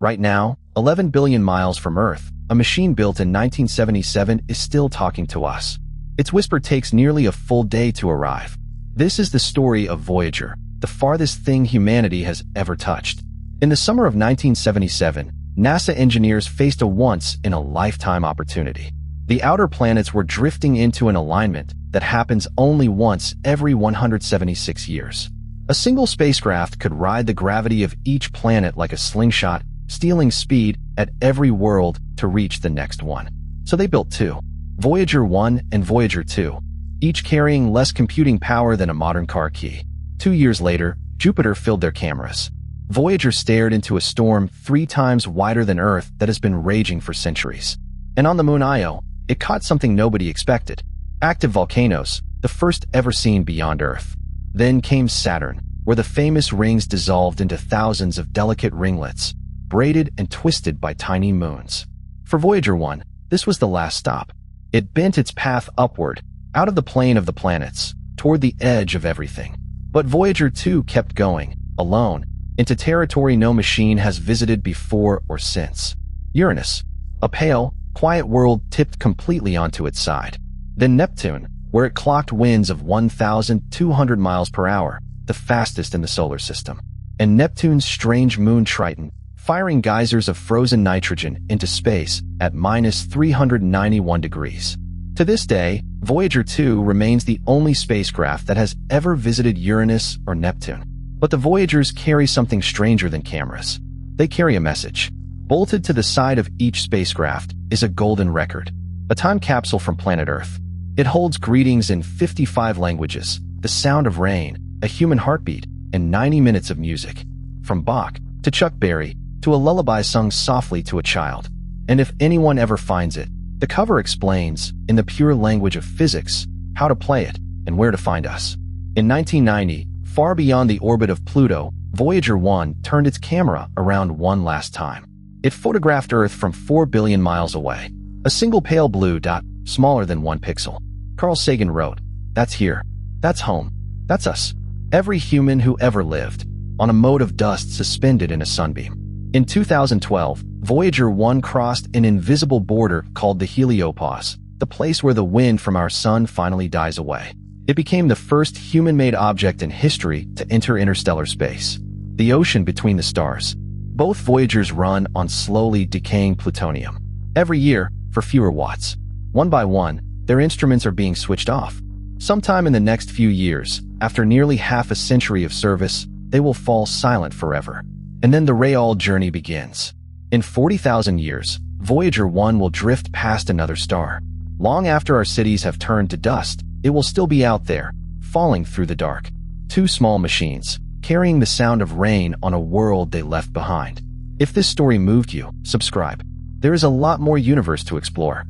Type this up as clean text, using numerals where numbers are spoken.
Right now, 11 billion miles from Earth, a machine built in 1977 is still talking to us. Its whisper takes nearly a full day to arrive. This is the story of Voyager, the farthest thing humanity has ever touched. In the summer of 1977, NASA engineers faced a once-in-a-lifetime opportunity. The outer planets were drifting into an alignment that happens only once every 176 years. A single spacecraft could ride the gravity of each planet like a slingshot, stealing speed at every world to reach the next one. So they built two, Voyager 1 and Voyager 2, each carrying less computing power than a modern car key. 2 years later, Jupiter filled their cameras. Voyager stared into a storm 3 times wider than Earth that has been raging for centuries. And on the moon Io, it caught something nobody expected: active volcanoes, the first ever seen beyond Earth. Then came Saturn, where the famous rings dissolved into thousands of delicate ringlets, braided and twisted by tiny moons. For Voyager 1, this was the last stop. It bent its path upward, out of the plane of the planets, toward the edge of everything. But Voyager 2 kept going, alone, into territory no machine has visited before or since. Uranus, a pale, quiet world tipped completely onto its side. Then Neptune, where it clocked winds of 1,200 miles per hour, the fastest in the solar system. And Neptune's strange moon Triton, firing geysers of frozen nitrogen into space at minus 391 degrees. To this day, Voyager 2 remains the only spacecraft that has ever visited Uranus or Neptune. But the Voyagers carry something stranger than cameras. They carry a message. Bolted to the side of each spacecraft is a golden record, a time capsule from planet Earth. It holds greetings in 55 languages, the sound of rain, a human heartbeat, and 90 minutes of music. From Bach to Chuck Berry to a lullaby sung softly to a child. And if anyone ever finds it, the cover explains, in the pure language of physics, how to play it and where to find us. In 1990, far beyond the orbit of Pluto, Voyager 1 turned its camera around one last time. It photographed Earth from 4 billion miles away, a single pale blue dot, smaller than 1 pixel. Carl Sagan wrote, "That's here. That's home. That's us. Every human who ever lived, on a mote of dust suspended in a sunbeam." In 2012, Voyager 1 crossed an invisible border called the heliopause, the place where the wind from our sun finally dies away. It became the first human-made object in history to enter interstellar space, the ocean between the stars. Both Voyagers run on slowly decaying plutonium. Every year, for fewer watts. One by one, their instruments are being switched off. Sometime in the next few years, after nearly half a century of service, they will fall silent forever. And then the Rayal journey begins. In 40,000 years, Voyager 1 will drift past another star. Long after our cities have turned to dust, it will still be out there, falling through the dark. 2 small machines, carrying the sound of rain on a world they left behind. If this story moved you, subscribe. There is a lot more universe to explore.